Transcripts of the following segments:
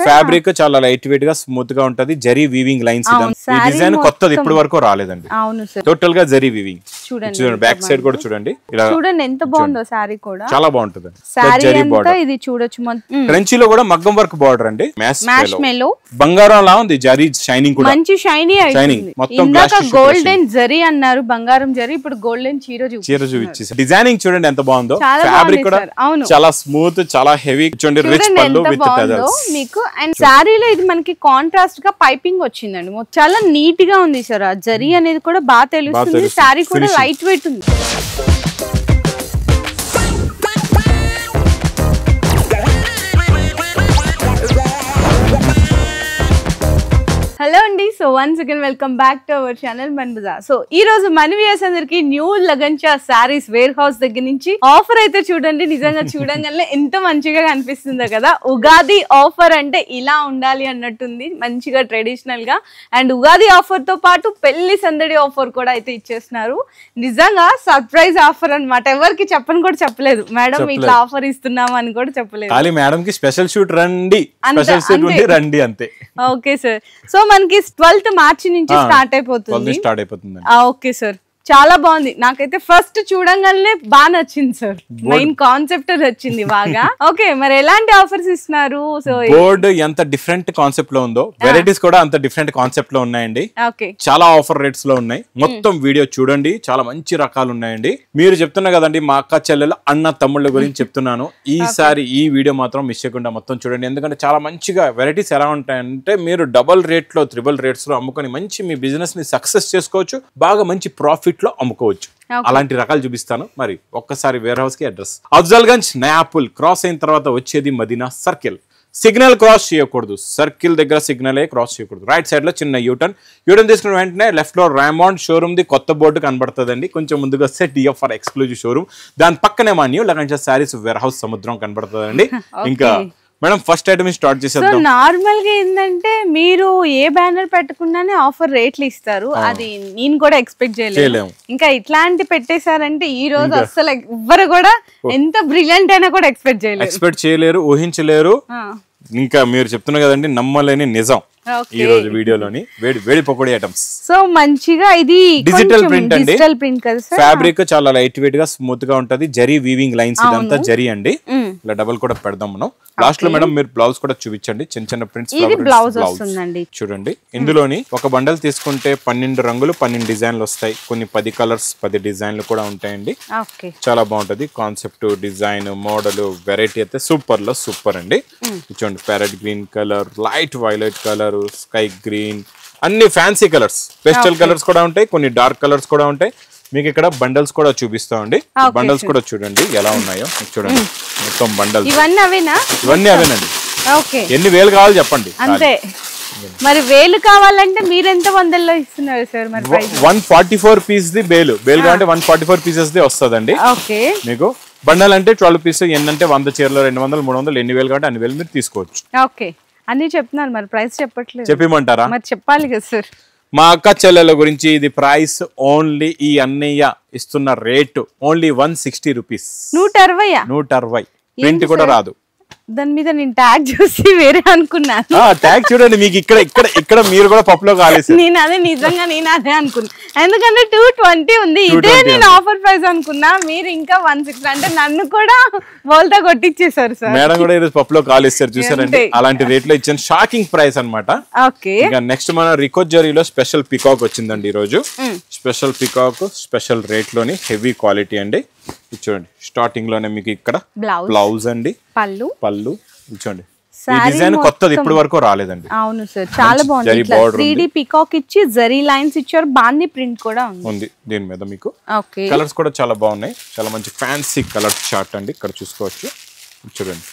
Fabric చాలా light weight గా smooth గా ఉంటది జరీ వీవింగ్ లైన్స్ ఈ డిజైన్ కొత్తది ఇప్పటి వరకు రాలేదండి టోటల్ గా జరీ వీవింగ్ చూడండి బ్యాక్ సైడ్ కూడా చూడండి ఇలా చూడండి ఎంత బాగుందో సారీ కూడా చాలా బాగుంటది సారీ అంతా ఇది చూడొచ్చు క్రంచీలో కూడా మగ్గం వర్క్ బార్డర్ అండి మ్యాష్ మెలో బంగారం లా ఉంది జరీ షైనింగ్ కూడా మంచి షైనీ అయిపోయింది ఇందాక గోల్డెన్ జరీ అన్నారు బంగారం జరీ ఇప్పుడు గోల్డెన్ చీర చూపించేసి డిజైనింగ్ చూడండి ఎంత బాగుందో ఫ్యాబ్రిక్ కూడా చాలా స్మూత్ చాలా హెవీ చూడండి రిచ్ పళ్ళు విత్ టజల్స్ మీకు అండ్ సారీలో ఇది మనకి కాంట్రాస్ట్ గా పైపింగ్ వచ్చిందండి చాలా నీట్ గా ఉంది సార్ ఆ జరీ అనేది కూడా బాగా తెలుస్తుంది సారీ కూడా లైట్ వెయిట్ ఉంది హలో అండి so once again welcome back to our channel మన బజార్ సో ఈ రోజు మన వ్యూయర్స్ అందరికి న్యూ లగంచా సారీస్ వేర్ హౌస్ దగ్గర నుంచి ఆఫర్ అయితే చూడండి నిజంగా చూడంగానే ఎంత మంచిగా కనిపిస్తుందో కదా ఉగాది ఆఫర్ అంటే ఇలా ఉండాలి అన్నట్టుంది మంచిగా ట్రెడిషనల్ గా అండ్ ఉగాది ఆఫర్ తో పాటు పెళ్లి సందడి ఆఫర్ కూడా అయితే ఇచ్చేస్తున్నారు నిజంగా సర్ప్రైజ్ ఆఫర్ అన్నమాట ఎవరికి చెప్పని కూడా చెప్పలేదు మేడం ఇట్లా ఆఫర్ ఇస్తున్నాము అని కూడా చెప్పలేదు మేడం కి స్పెషల్ షూట్ రండి స్పెషల్ షూట్ ఉంది రండి అంతే ఓకే సార్ సో మనకి 12th మార్చి నుంచి స్టార్ట్ అయిపోతుంది ఓకే సార్ చాలా బాగుంది నాకైతే ఫస్ట్ చూడంగానే బాగా నచ్చింది సార్ మెయిన్ కాన్సెప్ట్ వచ్చింది బాగా ఓకే మరి ఎలాంటి ఆఫర్స్ ఇస్తున్నారు సో బోర్డ్ ఎంత డిఫరెంట్ కాన్సెప్ట్ లో ఉందో వెరైటీస్ కూడా అంత డిఫరెంట్ కాన్సెప్ట్ లో ఉన్నాయండి చాలా ఆఫర్ రేట్స్ లో ఉన్నాయి మొత్తం వీడియో చూడండి చాలా మంచి రకాలు ఉన్నాయండి మీరు చెప్తున్నా కదండి మా అక్క చెల్లెలు అన్న తమ్ముళ్ళ గురించి చెప్తున్నాను ఈసారి ఈ వీడియో మాత్రం మిస్ చేయకుండా మొత్తం చూడండి ఎందుకంటే చాలా మంచిగా వెరైటీస్ ఎలా ఉంటాయంటే మీరు డబుల్ రేట్ లో త్రిబుల్ రేట్స్ లో అమ్ముకొని మంచి మీ బిజినెస్ ని సక్సెస్ చేసుకోవచ్చు బాగా మంచి ప్రాఫిట్ లో అమ్ముకోవచ్చు అలాంటి రకాలు చూపిస్తాను మరి ఒక్కసారి వేర్ హౌస్ కి అడ్రస్ అఫ్జల్గంజ్ నయాపుల్ క్రాస్ అయిన తర్వాత వచ్చేది మదీనా సర్కిల్ సిగ్నల్ క్రాస్ చేయకూడదు సర్కిల్ దగ్గర సిగ్నల్ క్రాస్ చేయకూడదు రైట్ సైడ్ లో చిన్న యూటర్న్ తీసుకున్న వెంటనే లెఫ్ట్ లో రామాండ్ షోరూమ్ ది కొత్త బోర్డు కనబడుతుందండి కొంచెం ముందుగా సెట్ డిఎఫ్ఆర్ ఎక్స్క్లూజివ్ షోరూమ్ దాని పక్కనే మా న్యూ లగంచా సారీస్ వేర్ హౌస్ సముద్రం కనబడుతుందండి ఇంకా మేడం ఫస్ట్ ఐటమ్ స్టార్ట్ చేసేద్దాం సో నార్మల్ గా ఏంటంటే మీరు ఏ బ్యానర్ పెట్టకుండానే ఆఫర్ రేట్లు ఇస్తారు అది నేను కూడా ఎక్స్పెక్ట్ చేయలేను ఇంకా ఇట్లాంటి పెట్టేశారంటే ఈ రోజు అసలు ఎవ్వరు కూడా ఎంత బ్రిలియంట్ అయినా కూడా ఎక్స్పెక్ట్ చేయలేరు ఊహించలేరు ఇంకా మీరు చెప్తున్నారు కదండి నమ్మలేని నిజం ఈ రోజు వీడియోలోని వేడి పకోడీ ఐటమ్స్ సో మంచిగా ఇది డిజిటల్ ప్రింట్ అండి డిజిటల్ ప్రింట్ కదా సార్ ఫ్యాబ్రిక్ చాలా లైట్ వెయిట్ గా స్మూత్ గా ఉంటది జరీ వీవింగ్ లైన్స్ ఇదంతా జరీ అండి ఇలా డబుల్ కూడా పెడదాం మనం లాస్ట్ లో మేడం మీరు బ్లౌజ్ కూడా చూపించండి చిన్న చిన్న ప్రింట్స్ బ్లౌజ్ వస్తుందండి చూడండి ఇందులోని ఒక బండల్ తీసుకుంటే 12 రంగులు 12 డిజైన్లు వస్తాయి కొన్ని 10 కలర్స్ 10 డిజైన్లు కూడా ఉంటాయండి చాలా బాగుంటది కాన్సెప్ట్ డిజైన్ మోడల్ వెరైటీ అయితే సూపర్ లో సూపర్ అండి చూడండి parrot green colour light violet colour sky green అన్ని ఫ్యాన్సీ కలర్స్ పేస్టల్ కలర్స్ కూడా ఉంటాయి కొన్ని డార్క్ కలర్స్ కూడా ఉంటాయి మీకు ఇక్కడ బండల్స్ కూడా చూపిస్తామండి బండల్స్ కూడా చూడండి ఎలా ఉన్నాయో చూడండి మొత్తం బండల్స్ ఇవన్నీ అవేనండి ఎన్ని వేలు కావాలి చెప్పండి అంతే మరి వేలు కావాలంటే మీరు ఎంత వందల్లో ఇస్తున్నారు సార్ మరి 144 పీస్ ది బేలు అంటే 144 పీసెస్ ది వస్తుందండి మీకు బండల్ అంటే 12 పీస్ ఎన్నంటే 100 చీరలు 200 300 ఎన్ని వేలు కావాలంటే అన్ని వేలు మీరు తీసుకోవచ్చు ఓకే అన్ని చెప్తున్నారు మరి ప్రైస్ చెప్పట్లేదు చెప్పమంటారా మరి చెప్పాలి కదా సార్ మా అక్క చెల్లెల గురించి ఇది ప్రైస్ ఓన్లీ ఈ అన్నయ్య ఇస్తున్న రేటు ఓన్లీ 160 రూపీస్ 160 ప్రింట్ కూడా రాదు దాని మీద నేను ట్యాగ్ చూసి వేరే అనుకున్నాను ట్యాగ్ చూడండి మీకు ఇక్కడ మీరు కూడా పప్పులో కాలేసి నేను అదే అనుకున్నా ఎందుకంటే 220 ఉంది ఇదే నేను ఆఫర్ ప్రైస్ అనుకున్నా మీరు ఇంకా 160 అంటే నన్ను కూడా బోల్తా కొట్టించేశారు సార్ మేడం కూడా ఈరోజు పప్పులో కాలేస్తారు చూసారండి అలాంటి రేట్ లో ఇచ్చిన షాకింగ్ ప్రైస్ అన్నమాట ఇంకా నెక్స్ట్ మన రికోజరీలో స్పెషల్ పికాక్ వచ్చిందండి ఈ రోజు స్పెషల్ పికాక్ స్పెషల్ రేట్ లోని హెవీ క్వాలిటీ అండి చూడండి స్టార్టింగ్ లోనే మీకు ఇక్కడ బ్లౌజ్ అండి పళ్ళు చూడండి ఈ డిజైన్ కొత్తది ఇప్పటి వరకు రాలేదండి అవును సార్ చాలా బాగుంది 3D పికాక్ ఇచ్చి జరీ లైన్స్ ఇచ్చారు బాంది ప్రింట్ కూడా ఉంది దీని మీద మీకు కలర్స్ కూడా చాలా బాగున్నాయి చాలా మంచి ఫ్యాన్సీ కలర్ చార్ట్ అండి ఇక్కడ చూసుకోవచ్చు చూడండి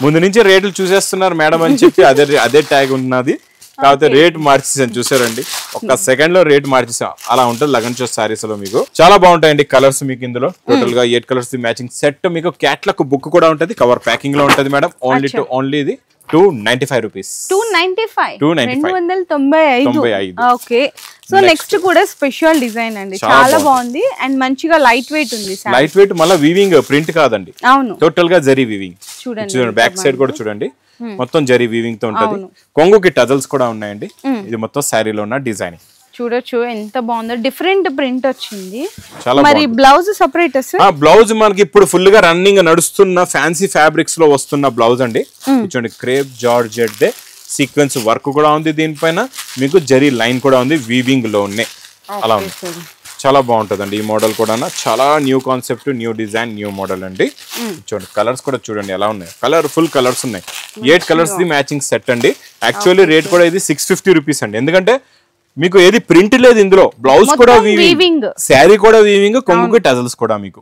ముందు నుంచి రేట్లు చూసేస్తున్నారు మేడం అని చెప్పి అదే ట్యాగ్ ఉన్నది కాకపోతే రేట్ మార్చేసాను చూసారండి ఒక్క సెకండ్ లో రేట్ మార్చేసాం అలా ఉంటుంది లగంచా సారీస్ లో మీకు చాలా బాగుంటాయండి కలర్స్ మీకు ఇందులో టోటల్ గా 8 కలర్స్ మ్యాచింగ్ సెట్ మీకు క్యాట్లాగ్ బుక్ కూడా ఉంటది కవర్ ప్యాకింగ్ లో ఉంటది మేడం ఓన్లీ ఇది 295 రూపీస్ 295 ఓకే సో నెక్స్ట్ కూడా స్పెషల్ డిజైన్ అండి చాలా బాగుంది అండ్ మంచిగా లైట్ వెయిట్ ఉంది లైట్ వెయిట్ మళ్ళీ వీవింగ్ ప్రింట్ కాదండి అవును టోటల్ గా జరీ వీవింగ్ చూడండి బ్యాక్ సైడ్ కూడా చూడండి మొత్తం జరీ వీవింగ్ తో ఉంటది. కొంగుకి టజల్స్ కూడా ఉన్నాయండి. ఇది మొత్తం శారీలో ఉన్న డిజైన్. చూడొచ్చు ఎంత బాగుందో, డిఫరెంట్ ప్రింట్ వచ్చింది. మరి బ్లౌజ్ సెపరేట్ బ్లౌజ్ మనకి ఇప్పుడు ఫుల్ గా రన్నింగ్ నడుస్తున్న ఫ్యాన్సీ ఫ్యాబ్రిక్స్ లో వస్తున్న బ్లౌజ్ అండి. చూడండి crepe georgette they sequence work కూడా ఉంది. దీనిపైన మీకు జరీ లైన్ కూడా ఉంది, వీవింగ్ లో ఉన్నాయి. అలా ఉంది, చాలా బాగుంటదండి. ఈ మోడల్ కూడా చాలా new concept, new design, new model అండి. చూడండి కలర్స్ కూడా చూడండి ఎలా ఉన్నాయి. ఫుల్ కలర్స్ ఉన్నాయి. 8 కలర్స్ ది మ్యాచింగ్ సెట్ అండి. యాక్చువల్లీ రేట్ కూడా ఇది 650 రూపీస్ అండి. ఎందుకంటే మీకు ఏది ప్రింట్ లేదు ఇందులో. బ్లౌజ్ కూడా వీవింగ్, శారీ కూడా వీవింగ్, కొంగుకి టజల్స్ కూడా మీకు.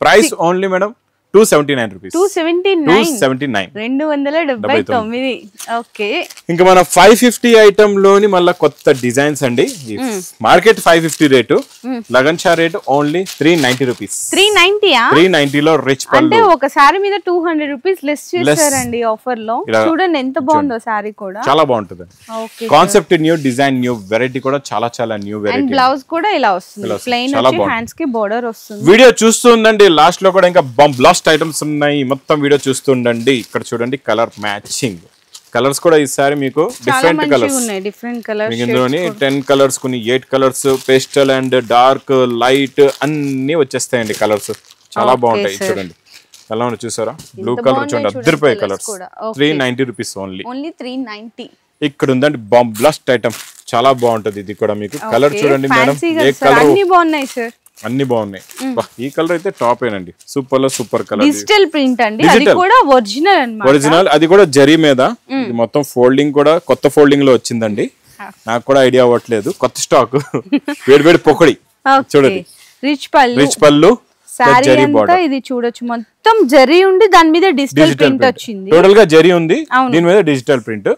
Price only madam 279 rupees. 279. Okay. ఇంకా మన 550 ఐటమ్ లోని మళ్ళీ కొత్త డిజైన్స్ అండి. Market 550 rate, lagan Shah rate only 390 rupees. 390 లో రిచ్ పళ్ళు. అంటే ఒక సారీ మీద 200 రూపీస్ లెస్ చేశారండి ఆఫర్ లో. చూడండి ఎంత బాగుందో సారీ కూడా, చాలా బాగుంటది. Concept new, design new, variety కూడా చాలా న్యూ వెరైటీ. బ్లౌజ్ కూడా ఇలా వస్తుంది, ప్లెయిన్ వచ్చి హ్యాండ్స్ కి బోర్డర్ వస్తుంది. వీడియో చూస్తుండండి, లాస్ట్ లో కూడా ఇంకా బ్లాస్ట్ ఐటమ్స్ ఉన్నాయి. మొత్తం వీడియో చూస్తుండండి. ఇక్కడ చూడండి కలర్ మ్యాచింగ్. కలర్స్ కూడా ఈసారి మీకు డిఫరెంట్ కలర్స్ ఇందులోని 10 కలర్స్, కొన్ని 8 colours, pastel and dark, light అన్ని వచ్చేస్తాయండి కలర్స్. చాలా బాగుంటాయి. చూడండి ఎలా ఉంది చూసారా, బ్లూ కలర్ చూడండి, అద్దరిపోయే కలర్స్. 390 rupees only. 390. ఇక్కడ ఉందండి బ్లాస్ట్ ఐటమ్, చాలా బాగుంటది. ఇది కూడా మీకు కలర్ చూడండి మేడం, ఏ కలర్ బాగున్నాయి సార్, అన్ని బాగున్నాయి. ఈ కలర్ అయితే టాప్ ఏనండి, సూపర్ లో సూపర్ కలర్. డిజిటల్ ప్రింట్ అండి, అది కూడా ఒరిజినల్ అన్నమాట. ఒరిజినల్, అది కూడా జరీ మీద. ఇది మొత్తం ఫోల్డింగ్ కూడా కొత్త ఫోల్డింగ్ లో వచ్చిందండి. నాకు కూడా ఐడియా అవ్వట్లేదు, కొత్త స్టాక్. వేడి పొక్కడి చూడండి, రిచ్ పళ్ళు, సారీ అంతా ఇది చూడొచ్చు, మొత్తం జరీ ఉండి దాని మీద డిజిటల్ ప్రింట్ వచ్చింది. టోటల్ గా జరీ ఉంది, దీని మీద digital print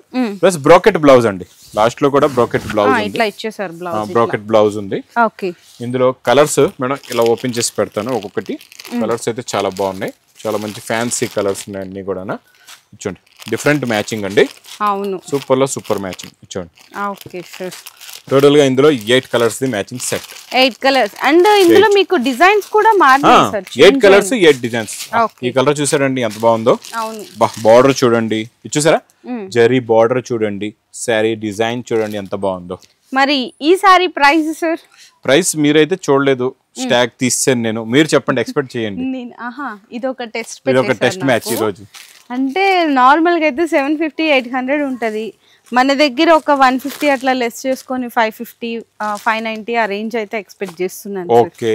plus brocade blouse అండి. లాస్ట్ లో కూడా బ్రోకెట్ బ్లౌజ్ ఇట్లా ఇచ్చేసారు, బ్రోకెట్ బ్లౌజ్ ఉంది. ఓకే. ఇందులో కలర్స్ మేడం ఇలా ఓపెన్ చేసి పెడతాను ఒక్కొక్కటి. కలర్స్ అయితే చాలా బాగున్నాయి, చాలా మంచి ఫ్యాన్సీ కలర్స్ ఉన్నాయి అన్ని కూడా. చూడండి డిఫరెంట్ మ్యాచింగ్ అండి. అవును, సూపర్ లో సూపర్ మ్యాచింగ్. చూడండి ఓకే సార్. టోటల్ గా ఇందులో 8 colours the matching set. 8 colours and ఇందులో మీకు డిజైన్స్ కూడా మారుతాయి సార్. 8 colours 8 designs. ఈ కలర్ చూసారండి ఎంత బాగుందో. అవును, బార్డర్ చూడండి, ఇది చూసారా జరీ బార్డర్ చూడండి, శారీ డిజైన్ చూడండి ఎంత బాగుందో. మరి ఈ సారీ ప్రైస్ సార్? ప్రైస్ మీరైతే చూడలేదు, స్టాక్ తీసాను నేను, మీరు చెప్పండి, ఎక్స్పెక్ట్ చేయండి. ఇది ఒక టెస్ట్ మ్యాచ్ ఈ రోజు. అంటే నార్మల్ గా అయితే 750 800 ఉంటది. మన దగ్గర ఒక 150 అట్లా లెస్ చేసుకొని 550 590 ఆ రేంజ్ అయితే ఎక్స్పెక్ట్ చేస్తున్నాను. Okay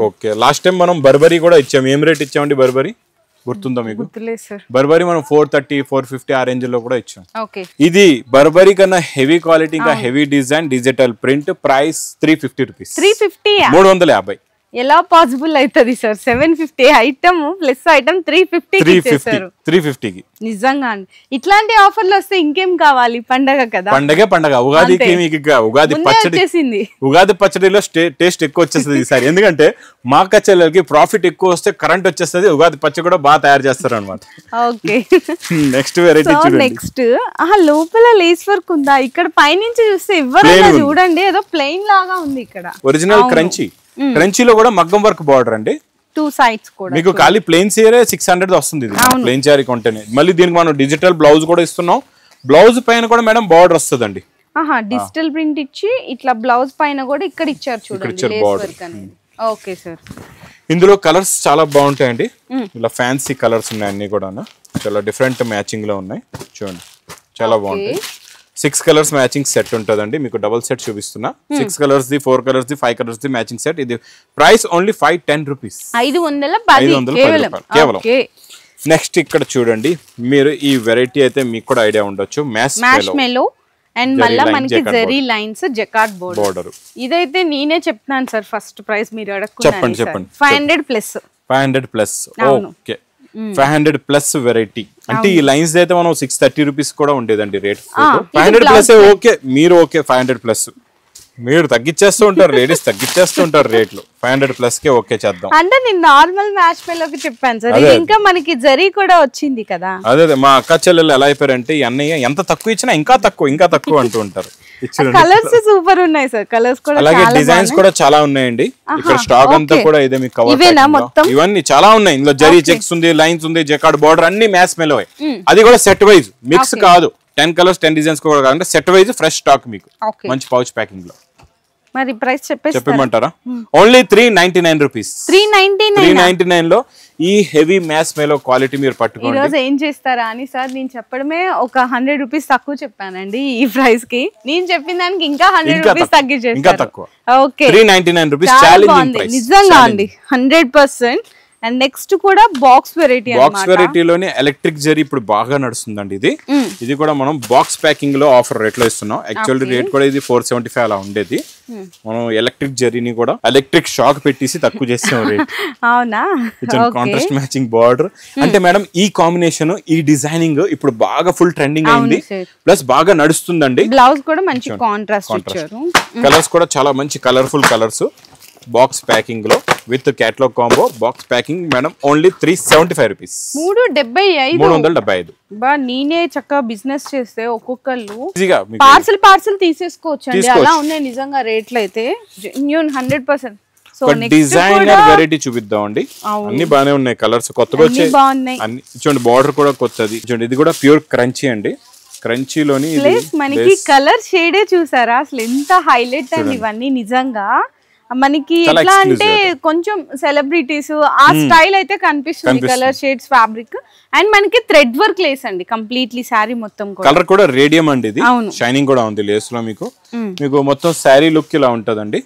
okay. లాస్ట్ టైం మనం బర్బరీ కూడా ఇచ్చాము. ఏం రేట్ ఇచ్చామండి బర్బరీ, గుర్తుందా మీకు? గుర్తులేదు సార్. బర్బరీ మనం 430 450 ఆ రేంజ్ లో కూడా ఇచ్చాం. ఓకే. ఇది బర్బరీ కన్నా హెవీ క్వాలిటీ, ఇంకా heavy design, digital print. Price 350 rupees. 350. ఎలా పాసిబుల్ అవుతుంది సార్? 750 ఐటమ్ ప్లస్ ఐటమ్ 350 కి. నిజంగా అండి, ఇట్లాంటి ఆఫర్లు వస్తే ఇంకేం కావాలి? పండగ కదా, పండగ. ఉగాదికి మీకు ఉగాది పచ్చడిలో టేస్ట్ ఎక్కువ వచ్చేస్తుంది ఈసారి. ఎందుకంటే మా కచ్చలకి ప్రాఫిట్ ఎక్కువ వస్తే కరెంట్ వచ్చేస్తుంది. ఉగాది పచ్చడి కూడా బాగా తయారు చేస్తారు అనమాట. ఓకే. నెక్స్ట్ వెరైటీ చూడండి. నెక్స్ట్ లోపల లేస్ వర్క్ ఉందా? ఇక్కడ పైనుంచి చూస్తే ఎవరైనా చూడండి, ఏదో ప్లెయిన్ లాగా ఉంది. ఇక్కడ ఒరిజినల్ క్రంచీలో కూడా మగ్గం వర్క్ బార్డర్ అండి. 2 sides కూడా మీకు ఖాళీ ప్లెయిన్ చీరే 600 వస్తుంది. ఇది ప్లెయిన్ చీర కొంటేనే. మళ్ళీ దీనికి మనం డిజిటల్ బ్లౌజ్ కూడా ఇస్తున్నాం. బ్లౌజ్ పైన కూడా మేడం బార్డర్ వస్తుందండి. డిజిటల్ ప్రింట్ ఇచ్చి ఇట్లా బ్లౌజ్ పైన కూడా ఇక్కడ ఇచ్చారు చూడండి, లేస్ వర్క్ అనేది. Okay sir. ఇందులో కలర్స్ చాలా బాగుంటాయండి. ఇలా ఫ్యాన్సీ కలర్స్ ఉన్నాయి అన్ని కూడా, చాలా డిఫరెంట్ మ్యాచింగ్ లో ఉన్నాయి. చూడండి చాలా బాగుంటాయి. 6 కలర్స్ మ్యాచింగ్ సెట్ ఉంటుందండి. మీకు డబుల్ సెట్ చూపిస్తున్నా. 6 colours the, 4 colours the, 5 colours the matching set. ఇది ప్రైస్ ఓన్లీ 510 రూపీస్. 510 కేవలం. నెక్స్ట్ ఇక్కడ చూడండి, మీరు ఈ వెరైటీ అయితే మీకు కూడా ఐడియా ఉండొచ్చు. మ్యాష్ మెలో అండ్ మళ్ళీ మనకి జరీ లైన్స్, జకార్డ్ బోర్డర్. ఇదైతే నేనే చెప్తున్నాను సార్, ఫస్ట్ ప్రైస్ మీరు అడగకుండా చెప్పండి. 500 plus. 500 plus. Okay, 500 plus variety. అంటే ఈ లైన్స్ అయితే మనం 630 రూపీస్ కూడా ఉండేదండి రేట్. 500 ప్లస్ ఓకే, మీరు ఓకే 500 ప్లస్. మీరు తగ్గించేస్తూ ఉంటారు, లేడీస్ తగ్గించేస్తూ ఉంటారు రేట్లు. 500+ కే ఓకే చేద్దాం అంటే నేను నార్మల్ మ్యాచ్ మేలోకి చెప్పాను సార్. ఇంకా మనకి జరీ కూడా వచ్చింది కదా. అదే మా అక్క చెల్లెలు ఎలా అయిపోయారంటే ఈ అన్నయ్య ఎంత తక్కువ ఇచ్చినా ఇంకా తక్కువ అంటూ ఉంటారు. కలర్స్ సూపర్ ఉన్నాయి సార్, కలర్స్ కూడా అలాగే డిజైన్స్ కూడా చాలా ఉన్నాయండి. ఇక్కడ స్టాక్ అంతా కూడా ఇదే మీకు కవర్. ఇవన్నీ చాలా ఉన్నాయి. ఇందులో జరీ చెక్స్ ఉంది, లైన్స్ ఉంది, జకార్డ్ బార్డర్ అన్ని మ్యాచ్ మేలో. అది కూడా సెట్ వైజ్, మిక్స్ కాదు. 10 కలర్స్ 10 డిజైన్స్ కూడా కాదంటే సెట్ వైజ్ ఫ్రెష్ స్టాక్ మీకు మంచి పౌచ్ ప్యాకింగ్ లో. మరి ప్రైస్ చెప్పమంటారా? Only 399 rupees. 399 లో ఈ హెవీ మ్యాస్ మేలో క్వాలిటీ మీరు పట్టుకోండి. ఈ రోజు ఏం చేస్తారా అని సార్ నేను చెప్పడమే ఒక 100 రూపీస్ తక్కువ చెప్పానండి ఈ ప్రైస్ కి. నేను చెప్పిన దానికి ఇంకా 100 రూపీస్ తగ్గించేస్తారు. ఇంకా తక్కువ. Okay 399 rupees challenging price. నిజంగా అండి 100%. అండ్ నెక్స్ట్ కూడా బాక్స్ వెరైటీ. బాక్స్ వెరైటీలోనే ఎలక్ట్రిక్ జరీ ఇప్పుడు బాగా నడుస్తుందండి. ఇది కూడా మనం బాక్స్ ప్యాకింగ్ లో ఆఫర్ రేట్ లో ఇస్తున్నాం. యాక్చువల్లీ రేట్ కూడా ఇది 475 అలా ఉండేది. మనం ఎలక్ట్రిక్ జరీని కూడా ఎలక్ట్రిక్ షాక్ పెట్టేసి తక్కువ చేసాం రేట్. అవునా? కాంట్రాస్ట్ మ్యాచింగ్ బార్డర్ అంటే మేడం ఈ కాంబినేషన్ ఈ డిజైనింగ్ ఇప్పుడు బాగా ఫుల్ ట్రెండింగ్ అయింది, ప్లస్ బాగా నడుస్తుందండి. బ్లౌజ్ కూడా మంచి కాంట్రాస్ట్ ఇచ్చారు. కలర్స్ కూడా చాలా మంచి కలర్ఫుల్ కలర్స్. బాక్స్ ప్యాకింగ్ లో with catalogue combo box packing madam only 375 rupees. 375. బా నేనే చక్కగా బిజినెస్ చేస్తే ఒక్కొక్కళ్ళు పార్సల్ తీసేసుకోవచ్చు అండి. అలా ఉన్నాయి నిజంగా రేట్లు అయితే జెన్యూన్ 100%. సో డిజైనర్ వెరైటీ చూపిద్దాం అండి. అన్ని బాగానే ఉన్నాయి, కలర్స్ కొత్తగా వచ్చాయి అన్ని. చూడండి బార్డర్ కూడా కొత్తది. చూడండి ఇది కూడా ప్యూర్ క్రంచీ అండి. క్రంచీలోని మనకి కలర్ షేడే చూసారా అసలు ఎంత హైలైట్ అండి. ఇవన్నీ నిజంగా మనకి ఎట్లా అంటే కొంచెం సెలబ్రిటీస్ ఆ స్టైల్ అయితే కనిపిస్తుంది. కలర్ షేడ్స్ ఫ్యాబ్రిక్ అండ్ మనకి థ్రెడ్ వర్క్ లేస్ అండి కంప్లీట్లీ సారీ మొత్తం. కలర్ కూడా రేడియం అండి, ఇది షైనింగ్ కూడా ఉంది లేస్ లో. మీకు మొత్తం సారీ లుక్ ఇలా ఉంటదండి.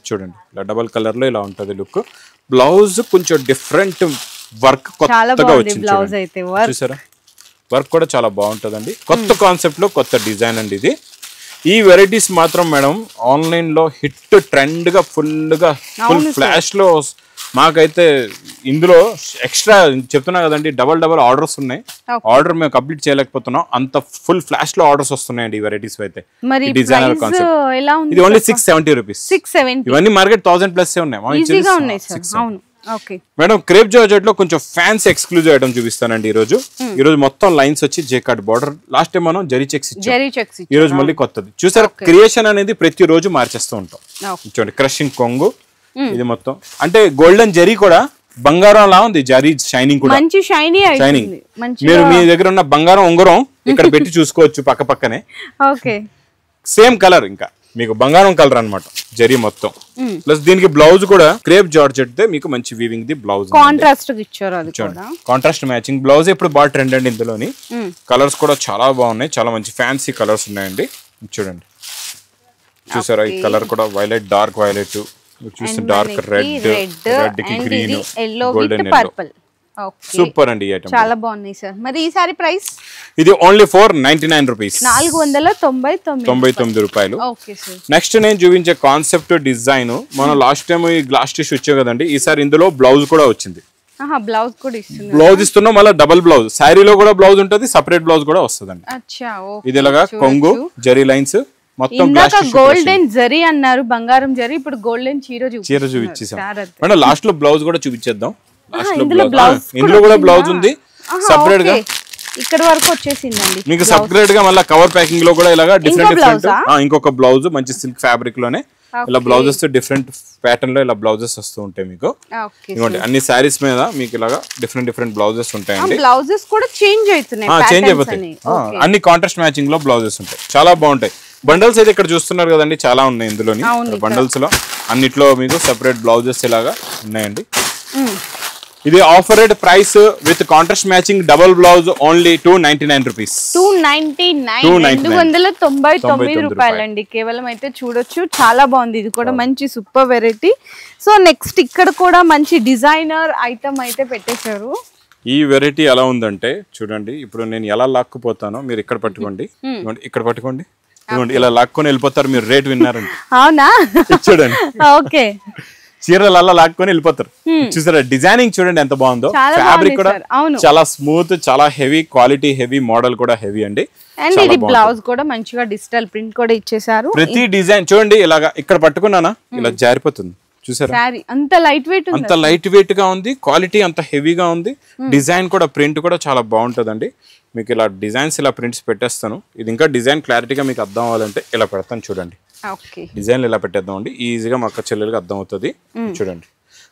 చూడండి ఇలా డబల్ కలర్ లో ఇలా ఉంటది లుక్. బ్లౌజ్ కొంచెం డిఫరెంట్ వర్క్ కొత్తగా వచ్చింది చూసారా. వర్క్ కూడా చాలా బాగుంటదండి. కొత్త కాన్సెప్ట్ లో కొత్త డిజైన్ అండి ఇది. ఈ వెరైటీస్ మాత్రం మేడం ఆన్లైన్ లో హిట్ ట్రెండ్ గా ఫుల్ ఫ్లాష్ లో. మాకైతే ఇందులో ఎక్స్ట్రా చెప్తున్నా కదండి, డబల్ ఆర్డర్స్ ఉన్నాయి. ఆర్డర్ మేము కంప్లీట్ చేయలేకపోతున్నాం, అంత ఫుల్ ఫ్లాష్ లో ఆర్డర్స్ వస్తున్నాయండి ఈ వెరైటీస్ అయితే. డిజైనర్ కాన్సెప్ట్ ఇది ఓన్లీ 670 రూపీస్. ఇవన్నీ మార్కెట్ 1000+ ఉన్నాయి. మేడం క్రేప్ జార్జెట్ లో కొంచెం ఫ్యాన్సీ ఎక్స్క్లూజివ్ ఐటమ్ చూపిస్తానండి ఈ రోజు. మొత్తం లైన్స్ వచ్చి జేకార్డ్ బార్డర్. లాస్ట్ టైం మనం జరీ చెక్స్ ఇచ్చాం, ఈ రోజు మళ్ళీ కొత్తది. చూసారా క్రియేషన్ అనేది ప్రతి రోజు మార్చేస్తూ ఉంటాం. చూడండి క్రషింగ్ కొంగు. ఇది మొత్తం అంటే గోల్డెన్ జరీ కూడా బంగారం లా ఉంది. జరీ షైనింగ్ కూడా షైనింగ్. మీరు మీ దగ్గర ఉన్న బంగారం ఉంగరం ఇక్కడ పెట్టి చూసుకోవచ్చు పక్క పక్కనే. సేమ్ కలర్, ఇంకా మీకు బంగారం కలర్ అన్నమాట జరీ మొత్తం. ప్లస్ దీనికి బ్లౌజ్ కూడా క్రేప్ జార్జెట్ దే మీకు మంచి వీవింగ్ ది బ్లౌజ్. కాంట్రాస్ట్ ఇచ్చారు, అది కూడా కాంట్రాస్ట్ మ్యాచింగ్ బ్లౌజ్. ఇప్పుడు బాగా ట్రెండ్ అండి ఇందులోని. కలర్స్ కూడా చాలా బాగున్నాయి, చాలా మంచి ఫ్యాన్సీ కలర్స్ ఉన్నాయండి. చూడండి చూసారా ఈ కలర్ కూడా వైలెట్, డార్క్ వైలెట్, చూస్తే డార్క్ రెడ్ కి గ్రీన్, గోల్డెన్ ఎల్లో. సూపర్ అండి, చాలా బాగున్నాయి సార్. మరి ఈ సారీ ప్రైస్ ఇది ఓన్లీ 499 రూపీస్, 499 రూపాయలు. నెక్స్ట్ నేను చూపించే కాన్సెప్ట్ డిజైన్ మనం లాస్ట్ టైం ఈ గ్లాస్ టిష్యూ వచ్చే కదండి, ఈసారి ఇందులో బ్లౌజ్ కూడా వచ్చింది. బ్లౌజ్ ఇస్తున్నాం, మళ్ళీ డబుల్ బ్లౌజ్. శారీలో కూడా బ్లౌజ్ ఉంటుంది, సపరేట్ బ్లౌజ్ కూడా వస్తుంది. ఇది ఇలాగా కొంగు జరీ లైన్స్ మొత్తం. గోల్డెన్ జరీ అన్నారు, బంగారం జరీ, ఇప్పుడు గోల్డెన్ చీర చూపించేసాం మేడం. లాస్ట్ లో బ్లౌజ్ కూడా చూపించేద్దాం. ఇందులో కూడా బ్లౌజ్ ఉంది సపరేట్ గా, ఇక్కడ వరకు వచ్చేసిందండి. మీకు సపరేట్ గా మళ్ళీ కవర్ ప్యాకింగ్ లో కూడా ఇలాగా డిఫరెంట్ ఇంకొక బ్లౌజ్ మంచి సిల్క్ ఫ్యాబ్రిక్ లోనే ఇలా బ్లౌజెస్ డిఫరెంట్ ప్యాటర్న్ లో ఇలా బ్లౌజెస్ వస్తూ ఉంటాయి మీకు. ఇవ్వండి అన్ని సారీస్ మీద మీకు ఇలాగా డిఫరెంట్ బ్లౌజెస్ ఉంటాయండి. బ్లౌజెస్ కూడా చేంజ్ అయిపోతాయి, అన్ని కాంట్రాస్ట్ మ్యాచింగ్ లో బ్లౌజెస్ ఉంటాయి, చాలా బాగుంటాయి. బండల్స్ అయితే ఇక్కడ చూస్తున్నారు కదండి, చాలా ఉన్నాయి ఇందులోని. బండల్స్ లో అన్నిట్లో మీకు సెపరేట్ బ్లౌజెస్ ఇలాగా ఉన్నాయండి. ఇది offer rate price with contrast matching double blouse only 299 rupees. 299 రూపాయలండి కేవలం. అయితే చూడొచ్చు, చాలా బాగుంది. ఇది కూడా మంచి సూపర్ వెరైటీ. సో నెక్స్ట్ ఇక్కడ కూడా మంచి డిజైనర్ ఐటమ్ అయితే పెట్టేశారు. ఈ వెరైటీ ఎలా ఉందంటే చూడండి, ఇప్పుడు నేను ఎలా లాక్కుపోతానో మీరు ఇక్కడ పట్టుకోండి, ఇక్కడ పట్టుకోండి, ఇలా లాక్కొని వెళ్ళిపోతారు మీరు. రేట్ విన్నారండి. అవునా? చూడండి ఓకే. చీరలల్లా లాక్కొని వెళ్ళిపోతారు. చూసారా డిజైనింగ్ చూడండి ఎంత బాగుందో, ఫ్యాబ్రిక్ కూడా చాలా స్మూత్, చాలా హెవీ క్వాలిటీ, హెవీ మోడల్ కూడా హెవీ అండి. అండ్ ఇది బ్లౌజ్ కూడా మంచిగా డిజిటల్ ప్రింట్ కూడా ఇచ్చేసారు. ప్రతి డిజైన్ చూడండి ఇలాగా ఇక్కడ పట్టుకున్నానా ఇలా జారిపోతుంది చూసారా, అంత లైట్ వెయిట్ అంత లైట్ వెయిట్ గా ఉంది, క్వాలిటీ అంత హెవీగా ఉంది, డిజైన్ కూడా ప్రింట్ కూడా చాలా బాగుంటదండి. మీకు ఇలా డిజైన్స్ ఇలా ప్రింట్స్ పెట్టేస్తాను. ఇది ఇంకా డిజైన్ క్లారిటీగా మీకు అర్థం అవ్వాలంటే ఇలా పెడతాను చూడండి. డిజైన్లు ఇలా పెట్టేద్దామండి, ఈజీగా మా అక్క చెల్లెలకి అర్థం అవుతుంది. చూడండి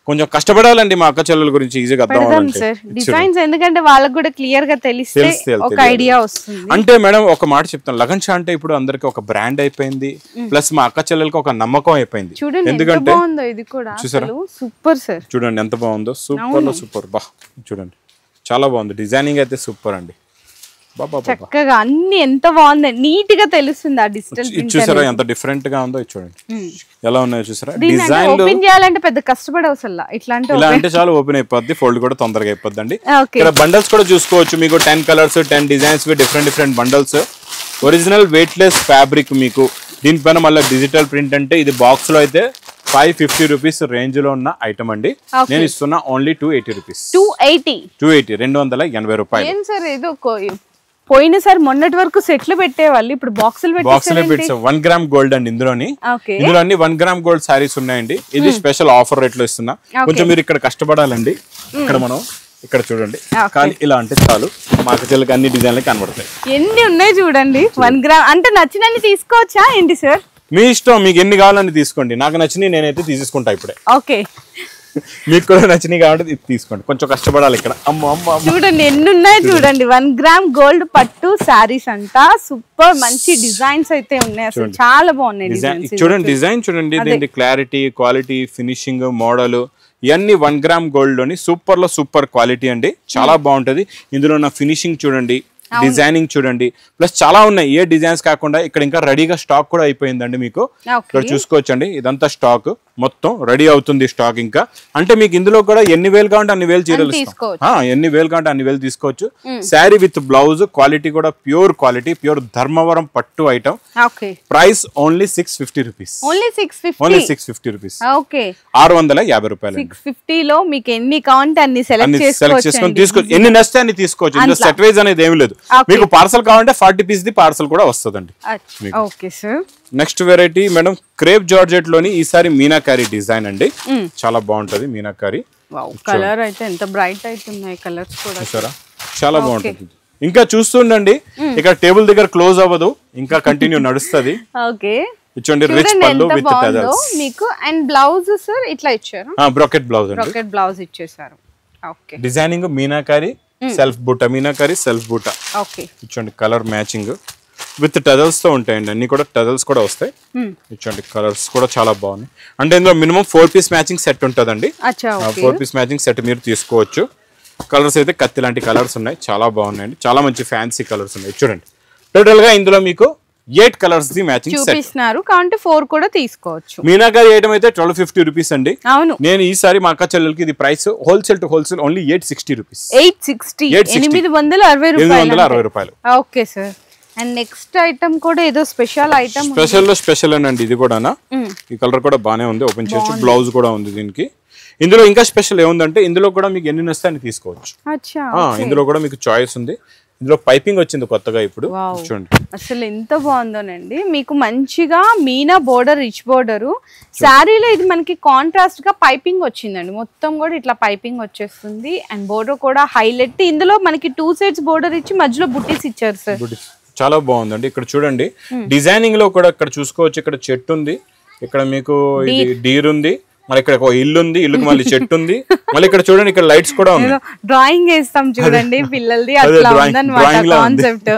కొంచెం కష్టపడాలండి మా అక్క చెల్లెల గురించి ఈజీగా అర్థం అవ్వాలంటే డిజైన్స్, ఎందుకంటే వాళ్ళకి కూడా క్లియర్ గా తెలిస్తే ఒక ఐడియా వస్తుంది. అంటే మేడం ఒక మాట చెప్తాను, లగన్ షా అంటే ఇప్పుడు అందరికి ఒక బ్రాండ్ అయిపోయింది, ప్లస్ మా అక్క చెల్లెలకి ఒక నమ్మకం అయిపోయింది. ఎందుకంటే ఇది కూడా చూసారా సూపర్ సార్, చూడండి ఎంత బాగుందో, సూపర్ లో సూపర్. బా చూడండి చాలా బాగుంది, డిజైనింగ్ అయితే సూపర్ అండి. చక్కగా అన్ని ఎంత బాగుంది, నీట్ గా తెలుస్తుంది ఆ డిజిటల్ ప్రింట్. చూసారా ఎంత డిఫరెంట్ గా ఉందో, చూడండి ఎలా ఉన్నాయో చూసారా. డిజైన్ ఓపెన్ చేయాలంటే పెద్ద కష్టపడవసల, ఇలా అంటే చాలా ఓపెన్ అయిపోద్ది, ఫోల్డ్ కూడా తొందరగా అయిపోద్ది అండి. ఇక్కడ బండల్స్ కూడా చూసుకోవచ్చు, మీకు 10 colours 10 designs different bundles. Original weight less fabric, మీకు దీనిపైన మళ్ళీ డిజిటల్ ప్రింట్. అంటే ఇది బాక్స్ లో అయితే 550 రూపీస్ రేంజ్ లో ఉన్న ఐటమ్ అండి. నేను ఇస్తున్నా ఓన్లీ 280 రూపీస్. 280 రూపాయలు. ఏం సార్ ఏదో పోయిన సార్ మొన్నటి వరకు సెట్లు పెట్టేవాళ్ళు, ఇప్పుడు బాక్సులు పెట్టేసారు. 1 గ్రామ్ గోల్డ్ అండి ఇందులోని. ఇందులో అన్ని 1 గ్రామ్ గోల్డ్ సారీస్ ఉన్నాయండి. ఇది స్పెషల్ ఆఫర్ రేట్ లో ఇస్తున్నా. కొంచెం మీరు ఇక్కడ కష్టపడాలండి. ఇక్కడ మనం ఇక్కడ చూడండి, కానీ ఇలా అంటే చాలు మా అక్క చెల్లెలకి అన్ని డిజైన్లు కనబడతాయి. ఎన్ని ఉన్నాయి చూడండి. 1 గ్రామ్ అంటే నచ్చినన్ని తీసుకోవచ్చా ఏంటి సార్? మీ ఇష్టం, మీకు ఎన్ని కావాలని తీసుకోండి. నాకు నచ్చినవి నేనైతే తీసుకుంటా ఇప్పుడే. ఓకే, మీకు కూడా నచ్చినవి కాబట్టి తీసుకోండి. కొంచెం కష్టపడాలి ఇక్కడ. చూడండి ఎన్ని ఉన్నాయి చూడండి. 1 గ్రామ్ గోల్డ్ పట్టు సారీస్ అంట, సూపర్ మంచి డిజైన్స్ అయితే ఉన్నాయి, అసలు చాలా బాగున్నాయి. చూడండి డిజైన్ చూడండి, దీని క్లారిటీ, క్వాలిటీ, ఫినిషింగ్, మోడల్ ఇవన్నీ 1 గ్రామ్ గోల్డ్ లోని సూపర్ లో సూపర్ క్వాలిటీ అండి. చాలా బాగుంటది. ఇందులో ఉన్న ఫినిషింగ్ చూడండి, డిజైనింగ్ చూడండి, ప్లస్ చాలా ఉన్నాయి. ఏ డిజైన్స్ కాకుండా ఇక్కడ ఇంకా రెడీగా స్టాక్ కూడా అయిపోయిందండి. మీకు ఇక్కడ చూసుకోవచ్చండి, ఇదంతా స్టాక్ మొత్తం రెడీ అవుతుంది స్టాక్. ఇంకా అంటే మీకు ఇందులో కూడా ఎన్ని వేలు కావాలంటే అన్ని వేలు చీరలు, ఎన్ని వేలు కావాలంటే అన్ని వేలు తీసుకోవచ్చు. శారీ విత్ బ్లౌజ్, క్వాలిటీ కూడా ప్యూర్ క్వాలిటీ, ప్యూర్ ధర్మవరం పట్టు item. Price only 650 rupees. Only 650 rupees. 650 రూపాయలు. 650 లో మీకు ఎన్ని కావాలంటే అన్ని సెలెక్ట్ చేసుకొని తీసుకోవచ్చు. ఎన్ని నచ్చితే అన్ని తీసుకోవచ్చు. ఇందులో సెట్ వైజ్ అనేది ఏమి లేదు. మీకు పార్సల్ కావాలంటే 40 పీస్ ది పార్సల్ కూడా వస్తుందండి. Next variety madam crepe georgette లోని ఈసారి మీనాకారి డిజైన్ అండి. చాలా బాగుంటది మీనాకారి. కలర్ అయితే ఎంత బ్రైట్ అవుతున్నాయి కలర్స్ కూడా, చూసారా చాలా బాగుంటది. ఇంకా చూస్తుండండి, ఇక్కడ టేబుల్ దగ్గర క్లోజ్ అవ్వదు, ఇంకా కంటిన్యూ నడుస్తుంది. చూడండి రిచ్ పళ్ళు విత్ టజల్స్ మీకు. అండ్ బ్లౌజ్ సార్ ఇట్లా ఇచ్చారు, బ్రాకెట్ బ్లౌజ్ అండి. బ్రాకెట్ బ్లౌజ్ ఇచ్చేసారు. ఓకే, డిజైనింగ్ మీనాకారి సెల్ఫ్ బూటా, మీనాకారి సెల్ఫ్ బూటా. ఓకే, చూడండి కలర్ మ్యాచింగ్ విత్ టజల్స్ తో ఉంటాయండి. అన్ని కూడా టజల్స్ కూడా వస్తాయి. చూడండి కలర్స్ కూడా చాలా బాగున్నాయి. అంటే ఇందులో మినిమం 4 పీస్ మ్యాచింగ్ సెట్ ఉంటుందండి. 4 పీస్ మ్యాచింగ్ సెట్ మీరు తీసుకోవచ్చు. కలర్స్ అయితే కత్తి లాంటి కలర్స్ ఉన్నాయి, చాలా బాగున్నాయండి. చాలా మంచి ఫ్యాన్సీ కలర్స్ ఉన్నాయి. చూడండి టోటల్ గా ఇందులో మీకు 8 కలర్స్ ది మ్యాచింగ్ సెట్ చూపిస్తున్నారు, కాబట్టి 4 కూడా తీసుకోవచ్చు. మీనాకారి ఐటమ్ అయితే 1250 రూపీస్ అండి. అవును, నేను ఈసారి మా అక్క చెల్లెలకి ఇది price wholesale to wholesale only 860 rupees. 860 రూపాయలు. Okay sir. And next item కూడా ఏదో స్పెషల్ ఐటమ్, స్పెషల్ అండి ఇది కూడా. ఈ కలర్ కూడా బానే ఉంది, ఓపెన్ చేయొచ్చు. బ్లౌజ్ కూడా ఉంది దీనికి. ఇందులో ఇంకా స్పెషల్ ఏముందంటే ఇందులో కూడా మీకు ఎన్ని నస్తాయని తీసుకోవచ్చు. ఇందులో కూడా మీకు చాయిస్ ఉంది. ఇందులో పైపింగ్ వచ్చింది కొత్తగా ఇప్పుడు. చూడండి అసలు ఎంత బాగుందోనండి. మీకు మంచిగా మీనా బోర్డర్, రిచ్ బోర్డర్ శారీలో ఇది మనకి కాంట్రాస్ట్ గా పైపింగ్ వచ్చిందండి. మొత్తం కూడా ఇట్లా పైపింగ్ వచ్చేస్తుంది. అండ్ బోర్డర్ కూడా హైలైట్. ఇందులో మనకి 2 సైడ్స్ బోర్డర్ ఇచ్చి మధ్యలో బుట్టీస్ ఇచ్చారు సార్. చాలా బాగుందండి. ఇక్కడ చూడండి డిజైనింగ్ లో కూడా ఇక్కడ చూసుకోవచ్చు. ఇక్కడ చెట్టు ఉంది, ఇక్కడ మీకు ఇది డీర్ ఉంది, మళ్ళీ ఇక్కడ ఒక ఇల్లు ఉంది, ఇల్లుకి మళ్ళీ చెట్టు ఉంది, మళ్ళీ ఇక్కడ చూడండి ఇక్కడ లైట్స్ కూడా ఉన్నాయి. డ్రాయింగ్ వేస్తాం చూడండి పిల్లలది, అట్లా ఉందన్నమాట కాన్సెప్ట్.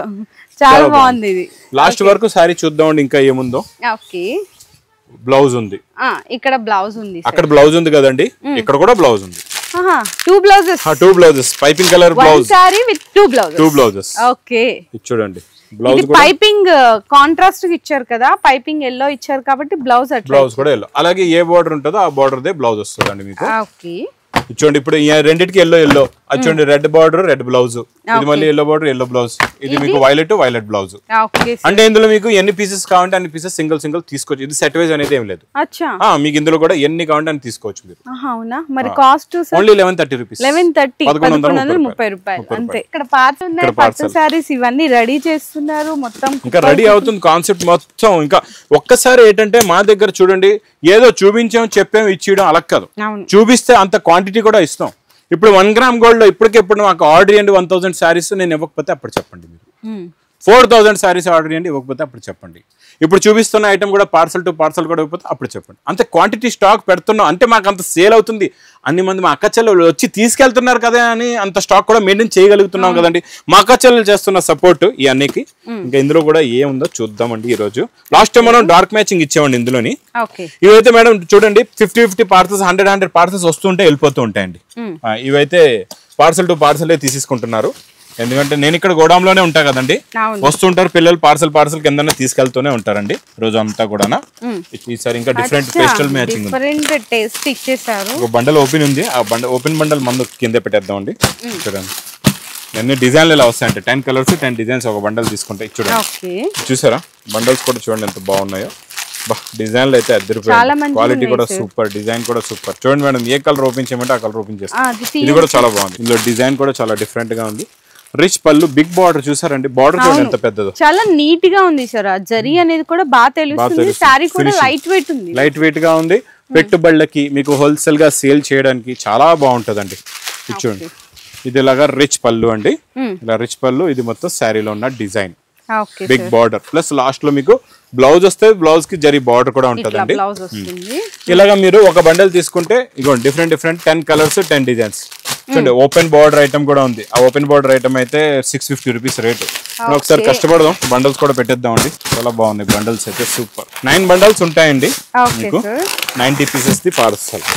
చాలా బాగుంది ఇది. లాస్ట్ వరకు సారీ చూద్దామండి ఇంకా ఏముందో. ఓకే, బ్లౌజ్ ఉంది, ఇక్కడ బ్లౌజ్ ఉంది, అక్కడ బ్లౌజ్ ఉంది కదండి, ఇక్కడ కూడా బ్లౌజ్ ఉంది. 2 blouses piping colour blouse, sorry with 2 blouses. Okay, చూడండి బ్లౌజ్ పైపింగ్ కాంట్రాస్ట్ ఇచ్చారు కదా, పైపింగ్ ఎల్లో ఇచ్చారు కాబట్టి బ్లౌజ్ కూడా ఎల్లో. అలాగే ఏ బోర్డర్ ఉంటుందో ఆ బోర్డర్ దే బ్లౌజ్ వస్తుందండి మీకు. ఓకే, చూడండి ఇప్పుడు రెండింటికి ఎల్లో అది చూడండి రెడ్ బార్డర్ రెడ్ బ్లౌజ్, ఇది మళ్ళీ ఎల్లో బార్డర్ ఎల్లో బ్లౌజ్, ఇది మీకు వైలెట్ బ్లౌజ్. అంటే ఇందులో మీకు ఎన్ని పీసెస్ కావాలంటే అన్ని పీసెస్ సింగిల్ తీసుకోవచ్చు. ఇది సెట్ వైజ్ అనేది ఏం లేదు, మీకు ఇందులో కూడా ఎన్ని కావాలంటే అని తీసుకోవచ్చు మీరు. మరి కాస్ట్ ఓన్లీ 1130 రూపీస్, 1130 రూపాయలు అంతే. ఇక్కడ పార్సల్ ఉన్నాయి, పట్టు సారీస్ ఇవన్నీ రెడీ చేస్తున్నారు మొత్తం, ఇంకా రెడీ అవుతుంది కాన్సెప్ట్ మొత్తం. ఇంకా ఒక్కసారి ఏంటంటే మా దగ్గర చూడండి ఏదో చూపించాం చెప్పాం ఇచ్చేయడం అలా కాదు, చూపిస్తే అంత క్వాంటిటీ కూడా ఇస్తాం. ఇప్పుడు 1 గ్రామ్ గోల్డ్ లో ఇప్పటికెప్పుడు మాకు ఆర్డర్ చేయండి 1000 శారీస్, నేను ఇవ్వకపోతే అప్పుడు చెప్పండి. మీరు 4000 శారీస్ ఆర్డర్ చేయండి, ఇవ్వకపోతే అప్పుడు చెప్పండి. ఇప్పుడు చూపిస్తున్న ఐటమ్ కూడా పార్సల్ టు పార్సల్ కూడా ఇవ్వకపోతే అప్పుడు చెప్పండి. అంతే క్వాంటిటీ స్టాక్ పెడుతున్నాం అంటే మాకు అంత సేల్ అవుతుంది. అన్ని మంది మా అక్క చెల్లెలు వచ్చి తీసుకెళ్తున్నారు కదా అని అంత స్టాక్ కూడా మెయింటైన్ చేయగలుగుతున్నాం కదండి. మా అక్క చెల్లెలు చేస్తున్న సపోర్ట్ ఈ అన్నికి. ఇంకా ఇందులో కూడా ఏముందో చూద్దామండి. ఈ రోజు లాస్ట్ టైం మనం డార్క్ మ్యాచింగ్ ఇచ్చామండి ఇందులోని. ఇవైతే మేడం చూడండి 50 పార్సల్స్ 100 పార్సల్స్ వస్తుంటే వెళ్ళిపోతూ ఉంటాయండి. ఇవైతే పార్సల్ టు పార్సల్ తీసేసుకుంటున్నారు, ఎందుకంటే నేను ఇక్కడ గోడాంలోనే ఉంటా కదండి, వస్తుంటారు పిల్లలు పార్సల్ కింద తీసుకెళ్తూనే ఉంటారండి రోజు అంతా కూడా. ఈసారి ఇంకా డిఫరెంట్ పేస్టల్ మ్యాచింగ్ ఒక బండల్ ఓపెన్ ఉంది, ఆ ఓపెన్ బండల్ మందు కింద పెట్టేద్దామండి. చూడండి అన్ని డిజైన్లు ఇలా వస్తాయంటే 10 కలర్స్ 10 డిజైన్స్ ఒక బండల్ తీసుకుంటే చూడండి. చూసారా బండల్స్ కూడా చూడండి ఎంత బాగున్నాయో. డిజైన్లు అయితే అద్దరిపోయింది, క్వాలిటీ కూడా సూపర్, డిజైన్ కూడా సూపర్. చూడండి మేడం ఏ కలర్ ఓపెన్ చేయమంటే ఆ కలర్ ఓపెన్ చేస్తాం. ఇది కూడా చాలా బాగుంది, ఇందులో డిజైన్ కూడా చాలా డిఫరెంట్ గా ఉంది. రిచ్ పళ్ళు, బిగ్ బార్డర్ చూసారండి, బార్డర్ చూడండి ఎంత పెద్దదో, చాలా నీట్ గా ఉంది సార్. జరీ అనేది కూడా బాగా తెలుస్తుంది, సారీ కూడా లైట్ వెయిట్ ఉంది, లైట్ వెయిట్ గా ఉంది. పెట్టుబడులకి మీకు హోల్సేల్ గా సేల్ చేయడానికి చాలా బాగుంటదండి. చూడండి ఇది ఇలాగా రిచ్ పళ్ళు అండి, ఇలా రిచ్ పళ్ళు. ఇది మొత్తం శారీలో ఉన్న design, big border plus last లో మీకు బ్లౌజ్ వస్తే బ్లౌజ్ కి జరీ బార్డర్ కూడా ఉంటదండి. ఇలాగా మీరు ఒక బండల్ తీసుకుంటే ఇగోండి డిఫరెంట్ 10 కలర్స్ 10 డిజైన్స్. చూడండి ఓపెన్ బార్డర్ ఐటమ్ కూడా ఉంది, ఆ ఓపెన్ బార్డర్ ఐటమ్ అయితే 650 రూపీస్ రేటు. ఒకసారి కష్టపడదాం, బండల్స్ కూడా పెట్టేద్దాం అండి. చాలా బాగుంది బండల్స్ అయితే సూపర్. 9 బండల్స్ ఉంటాయండి మీకు, 90 పీసెస్ ది పార్సల్.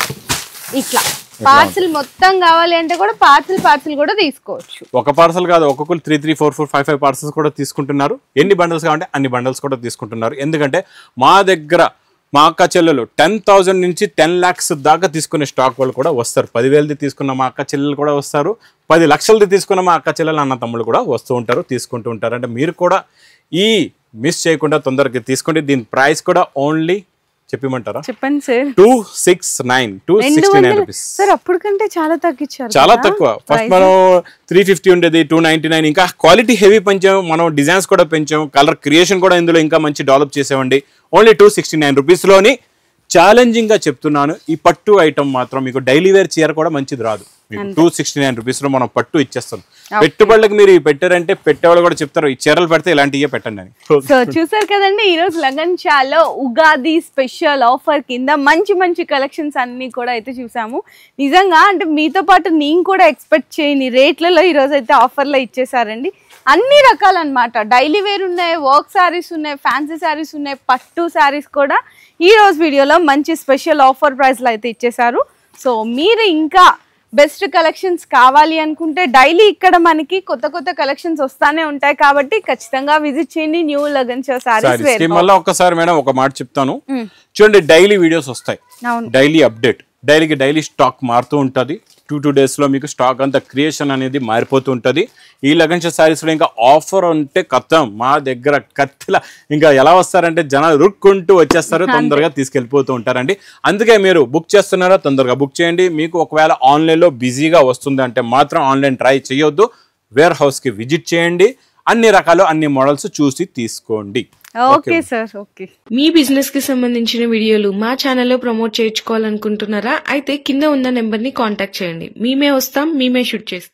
ఇట్లా పార్సల్ మొత్తం కావాలి అంటే కూడా పార్సల్ కూడా తీసుకోవచ్చు. ఒక పార్సల్ కాదు, ఒక్కొక్కరు 3, 4, 5 పార్సల్స్ కూడా తీసుకుంటున్నారు. ఎన్ని బండల్స్ కావాలంటే అన్ని బండల్స్ కూడా తీసుకుంటున్నారు. ఎందుకంటే మా దగ్గర మా అక్క చెల్లెలు 10,000 నుంచి 10 lakhs దాకా తీసుకునే స్టాక్ వాళ్ళు కూడా వస్తారు. 10,000ది తీసుకున్న మా అక్క చెల్లెలు కూడా వస్తారు, 10 లక్షలది తీసుకున్న మా అక్క చెల్లెలు అన్న తమ్ముళ్ళు కూడా వస్తూ ఉంటారు, తీసుకుంటూ ఉంటారు. అంటే మీరు కూడా ఈ మిస్ చేయకుండా తొందరగా తీసుకోండి. దీని ప్రైస్ కూడా ఓన్లీ చెప్పమంటారా? చెప్పండి సార్. 269 rupees sir. అప్పుడు కంటే చాలా తగ్గించారు, చాలా తక్కువ. ఫస్ట్ మనం 350 ఉండేది, 299. ఇంకా క్వాలిటీ హెవీ పెంచాం, మనం డిజైన్స్ కూడా పెంచాం, కలర్ క్రియేషన్ కూడా ఇందులో ఇంకా మంచి డెవలప్ చేసామండి. ఓన్లీ 269 రూపీస్ లోని ఛాలెంజింగ్ గా చెప్తున్నాను. ఈ పట్టు ఐటమ్ మాత్రం మీకు డైలీ వేర్ చీర కూడా మంచిది రాదు. 269 రూపీస్ లో మనం పట్టు ఇచ్చేస్తాం. పెట్టుబడులకు మీరు పెట్టారంటే పెట్టేవాళ్ళు కూడా చెప్తారు ఈ చీరలు పెడితే ఇలాంటివే పెట్టండి అని. సో చూసారు కదండి, ఈ రోజు లగన్షాలో ఉగాది స్పెషల్ ఆఫర్ కింద మంచి కలెక్షన్స్ అన్ని కూడా అయితే చూసాము. నిజంగా అంటే మీతో పాటు నేను కూడా ఎక్స్పెక్ట్ చేయని రేట్లలో ఈ రోజు అయితే ఆఫర్లో ఇచ్చేసారండి. అన్ని రకాలన్నమాట, డైలీ వేర్ ఉన్నాయి, వర్క్ శారీస్ ఉన్నాయి, ఫ్యాన్సీ శారీస్ ఉన్నాయి, పట్టు శారీస్ కూడా ఈ రోజు వీడియోలో మంచి స్పెషల్ ఆఫర్ ప్రైస్లో అయితే ఇచ్చేసారు. సో మీరు ఇంకా బెస్ట్ కలెక్షన్స్ కావాలి అనుకుంటే డైలీ ఇక్కడ మనకి కొత్త కలెక్షన్స్ వస్తానే ఉంటాయి, కాబట్టి ఖచ్చితంగా విజిట్ చేయండి న్యూ లగన్షా సారీస్ వేర్. మళ్ళీ ఒకసారి మేడం ఒక మాట చెప్తాను చూడండి, డైలీ వీడియోస్ వస్తాయి, డైలీ అప్డేట్, డైలీ స్టాక్ మారుతూ ఉంటుంది. 2 days లో మీకు స్టాక్ అంతా క్రియేషన్ అనేది మారిపోతూ ఉంటుంది. ఈ లగన్షా సారీస్ లో ఇంకా ఆఫర్ ఉంటే కథం, మా దగ్గర కత్తిలా ఇంకా ఎలా వస్తారంటే జనాలు రుక్కుంటూ వచ్చేస్తారు, తొందరగా తీసుకెళ్ళిపోతూ ఉంటారండి. అందుకే మీరు బుక్ చేస్తున్నారా తొందరగా బుక్ చేయండి. మీకు ఒకవేళ ఆన్లైన్లో బిజీగా వస్తుంది అంటే మాత్రం ఆన్లైన్ ట్రై చేయొద్దు, వేర్ హౌస్కి విజిట్ చేయండి, అన్ని రకాలు అన్ని మోడల్స్ చూసి తీసుకోండి. Okay sir. ఓకే, మీ బిజినెస్ కి సంబంధించిన వీడియోలు మా ఛానల్లో ప్రమోట్ చేయించుకోవాలనుకుంటున్నారా? అయితే కింద ఉన్న నెంబర్ ని కాంటాక్ట్ చేయండి, మేమే వస్తాం, మేమే షూట్ చేస్తాం.